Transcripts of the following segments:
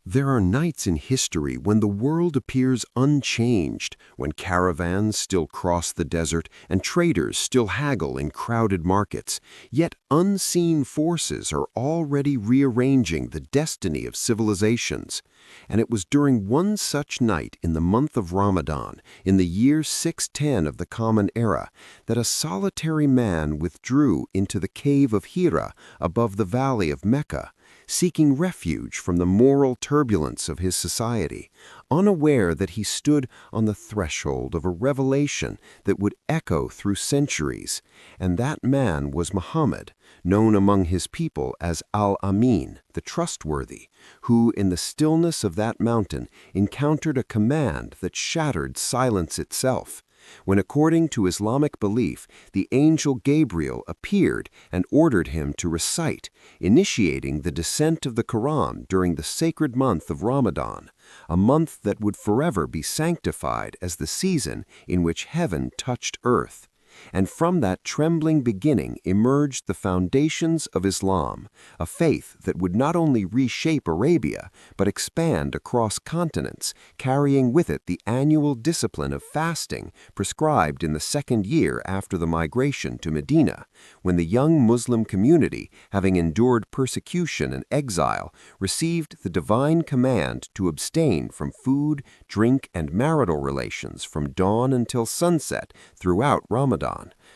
There are nights in history when the world appears unchanged, when caravans still cross the desert and traders still haggle in crowded markets, yet unseen forces are already rearranging the destiny of civilizations. And it was during one such night in the month of Ramadan, in the year 610 of the Common Era, that a solitary man withdrew into the cave of Hira above the valley of Mecca, seeking refuge from the moral turbulence of his society, unaware that he stood on the threshold of a revelation that would echo through centuries, and that man was Muhammad, known among his people as Al-Amin, the trustworthy, who in the stillness of that mountain encountered a command that shattered silence itself, when according to Islamic belief, the angel Gabriel appeared and ordered him to recite, initiating the descent of the Quran during the sacred month of Ramadan, a month that would forever be sanctified as the season in which heaven touched earth. And from that trembling beginning emerged the foundations of Islam, a faith that would not only reshape Arabia, but expand across continents, carrying with it the annual discipline of fasting prescribed in the second year after the migration to Medina, when the young Muslim community, having endured persecution and exile, received the divine command to abstain from food, drink, and marital relations from dawn until sunset throughout Ramadan,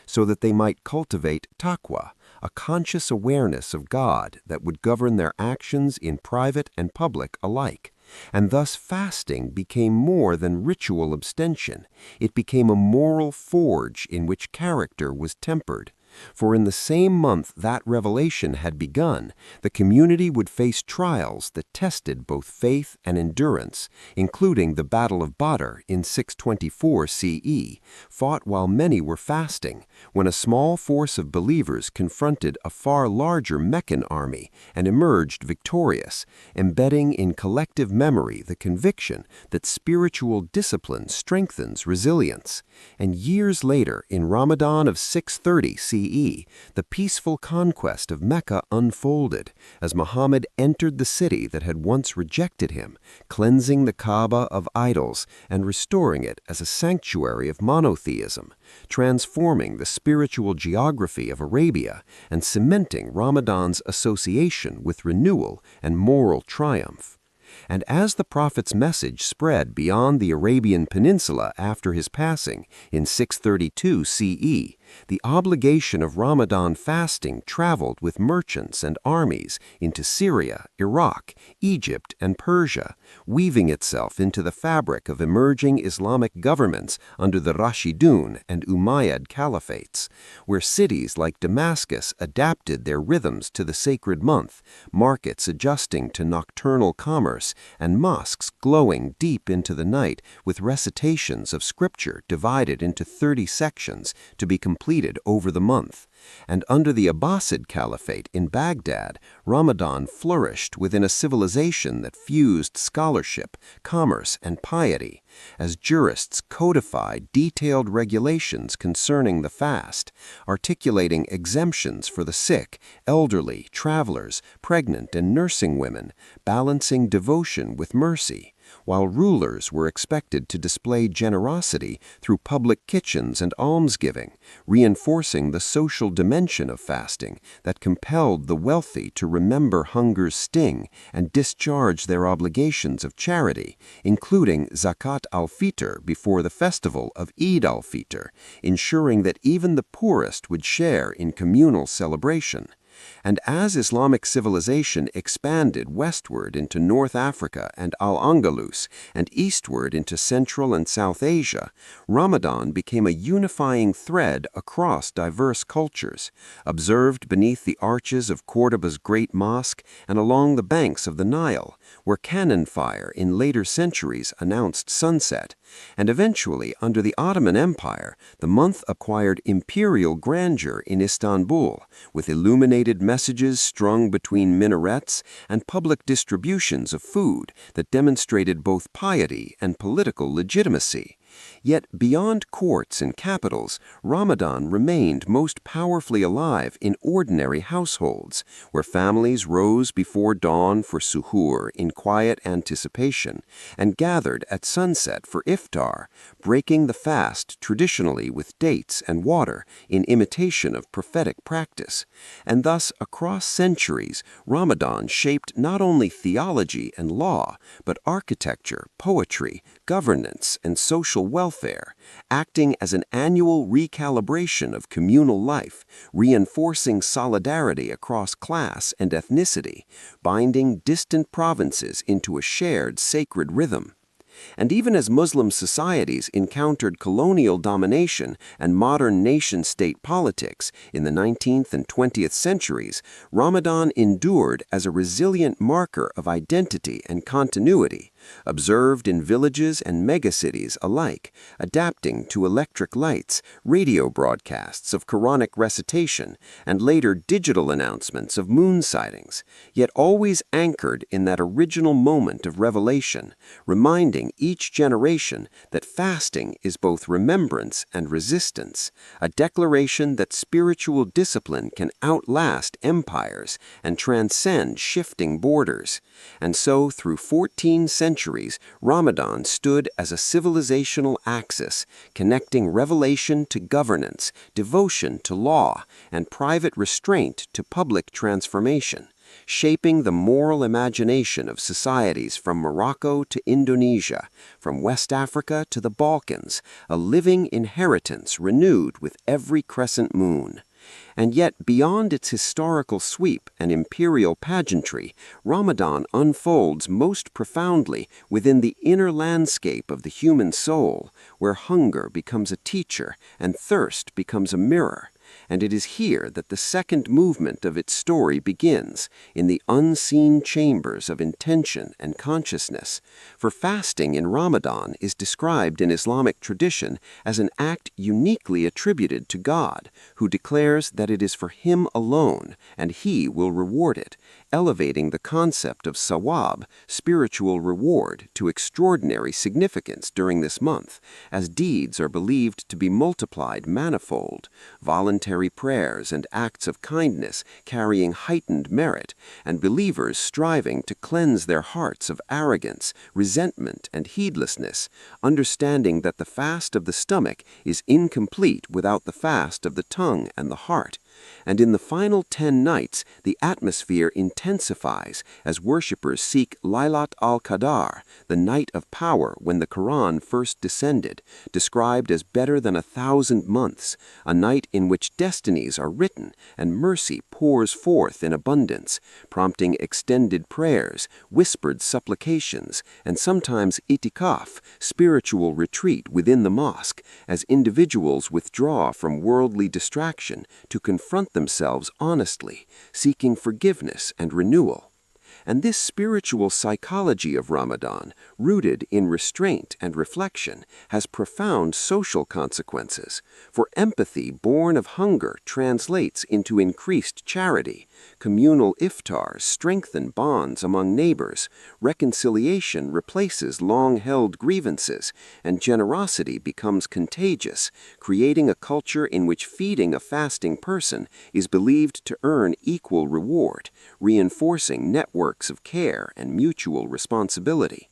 so that they might cultivate taqwa, a conscious awareness of God that would govern their actions in private and public alike. And thus fasting became more than ritual abstention. It became a moral forge in which character was tempered. For in the same month that revelation had begun, the community would face trials that tested both faith and endurance, including the Battle of Badr in 624 CE, fought while many were fasting, when a small force of believers confronted a far larger Meccan army and emerged victorious, embedding in collective memory the conviction that spiritual discipline strengthens resilience. And years later, in Ramadan of 630 CE, the peaceful conquest of Mecca unfolded as Muhammad entered the city that had once rejected him, cleansing the Kaaba of idols and restoring it as a sanctuary of monotheism, transforming the spiritual geography of Arabia and cementing Ramadan's association with renewal and moral triumph. And as the prophet's message spread beyond the Arabian Peninsula after his passing in 632 CE, the obligation of Ramadan fasting traveled with merchants and armies into Syria, Iraq, Egypt, and Persia, weaving itself into the fabric of emerging Islamic governments under the Rashidun and Umayyad caliphates, where cities like Damascus adapted their rhythms to the sacred month, markets adjusting to nocturnal commerce, and mosques glowing deep into the night with recitations of scripture divided into 30 sections to be completed over the month. And under the Abbasid Caliphate in Baghdad, Ramadan flourished within a civilization that fused scholarship, commerce, and piety, as jurists codified detailed regulations concerning the fast, articulating exemptions for the sick, elderly, travelers, pregnant, and nursing women, balancing devotion with mercy, while rulers were expected to display generosity through public kitchens and almsgiving, reinforcing the social dimension of fasting that compelled the wealthy to remember hunger's sting and discharge their obligations of charity, including zakat al-fitr before the festival of Eid al-Fitr, ensuring that even the poorest would share in communal celebration. And as Islamic civilization expanded westward into North Africa and Al-Andalus and eastward into Central and South Asia, Ramadan became a unifying thread across diverse cultures, observed beneath the arches of Cordoba's Great Mosque and along the banks of the Nile, where cannon fire in later centuries announced sunset, and eventually under the Ottoman Empire, the month acquired imperial grandeur in Istanbul, with illuminated messages strung between minarets and public distributions of food that demonstrated both piety and political legitimacy. Yet beyond courts and capitals, Ramadan remained most powerfully alive in ordinary households, where families rose before dawn for suhoor in quiet anticipation and gathered at sunset for iftar, breaking the fast traditionally with dates and water in imitation of prophetic practice. And thus, across centuries, Ramadan shaped not only theology and law, but architecture, poetry, governance, and social welfare, acting as an annual recalibration of communal life, reinforcing solidarity across class and ethnicity, binding distant provinces into a shared sacred rhythm. And even as Muslim societies encountered colonial domination and modern nation-state politics in the 19th and 20th centuries, Ramadan endured as a resilient marker of identity and continuity, observed in villages and megacities alike, adapting to electric lights, radio broadcasts of Quranic recitation, and later digital announcements of moon sightings, yet always anchored in that original moment of revelation, reminding each generation that fasting is both remembrance and resistance, a declaration that spiritual discipline can outlast empires and transcend shifting borders. And so, through 14 centuries, Ramadan stood as a civilizational axis, connecting revelation to governance, devotion to law, and private restraint to public transformation, shaping the moral imagination of societies from Morocco to Indonesia, from West Africa to the Balkans, a living inheritance renewed with every crescent moon. And yet, beyond its historical sweep and imperial pageantry, Ramadan unfolds most profoundly within the inner landscape of the human soul, where hunger becomes a teacher and thirst becomes a mirror. And it is here that the second movement of its story begins, in the unseen chambers of intention and consciousness. For fasting in Ramadan is described in Islamic tradition as an act uniquely attributed to God, who declares that it is for Him alone, and He will reward it, elevating the concept of sawab, spiritual reward, to extraordinary significance during this month, as deeds are believed to be multiplied manifold, voluntary prayers and acts of kindness carrying heightened merit, and believers striving to cleanse their hearts of arrogance, resentment, and heedlessness, understanding that the fast of the stomach is incomplete without the fast of the tongue and the heart. And in the final 10 nights, the atmosphere intensifies as worshippers seek Laylat al-Qadar, the night of power when the Quran first descended, described as better than 1,000 months, a night in which destinies are written and mercy pours forth in abundance, prompting extended prayers, whispered supplications, and sometimes itikaf, spiritual retreat within the mosque, as individuals withdraw from worldly distraction to confront themselves honestly, seeking forgiveness and renewal. And this spiritual psychology of Ramadan, rooted in restraint and reflection, has profound social consequences. For empathy born of hunger translates into increased charity. Communal iftars strengthen bonds among neighbors. Reconciliation replaces long-held grievances, and generosity becomes contagious, creating a culture in which feeding a fasting person is believed to earn equal reward, reinforcing networks of care and mutual responsibility.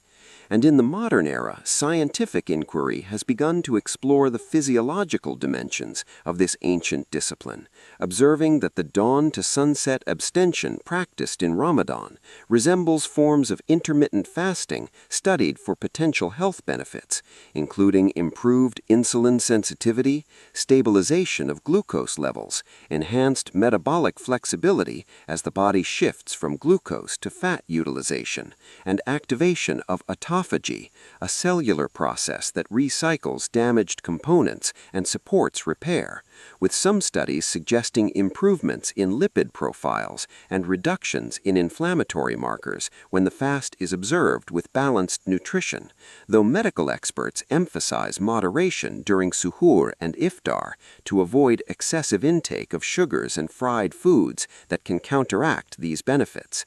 And in the modern era, scientific inquiry has begun to explore the physiological dimensions of this ancient discipline, observing that the dawn to sunset abstention practiced in Ramadan resembles forms of intermittent fasting studied for potential health benefits, including improved insulin sensitivity, stabilization of glucose levels, enhanced metabolic flexibility as the body shifts from glucose to fat utilization, and activation of autophagy, a cellular process that recycles damaged components and supports repair, with some studies suggesting improvements in lipid profiles and reductions in inflammatory markers when the fast is observed with balanced nutrition, though medical experts emphasize moderation during suhoor and iftar to avoid excessive intake of sugars and fried foods that can counteract these benefits.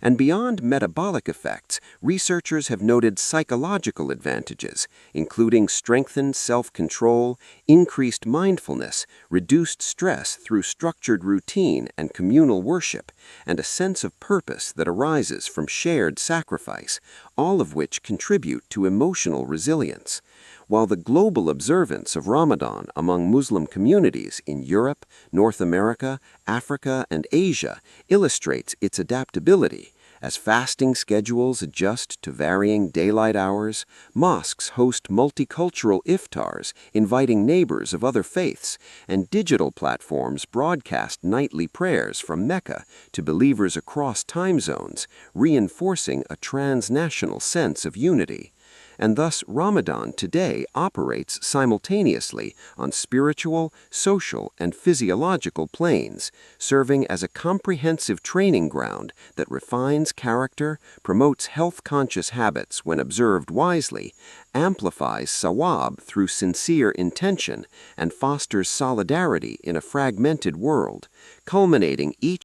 And beyond metabolic effects, researchers have noted psychological advantages, including strengthened self-control, increased mindfulness, reduced stress through structured routine and communal worship, and a sense of purpose that arises from shared sacrifice, all of which contribute to emotional resilience. While the global observance of Ramadan among Muslim communities in Europe, North America, Africa, and Asia illustrates its adaptability, as fasting schedules adjust to varying daylight hours, mosques host multicultural iftars inviting neighbors of other faiths, and digital platforms broadcast nightly prayers from Mecca to believers across time zones, reinforcing a transnational sense of unity. And thus Ramadan today operates simultaneously on spiritual, social, and physiological planes, serving as a comprehensive training ground that refines character, promotes health-conscious habits when observed wisely, amplifies sawab through sincere intention, and fosters solidarity in a fragmented world, culminating each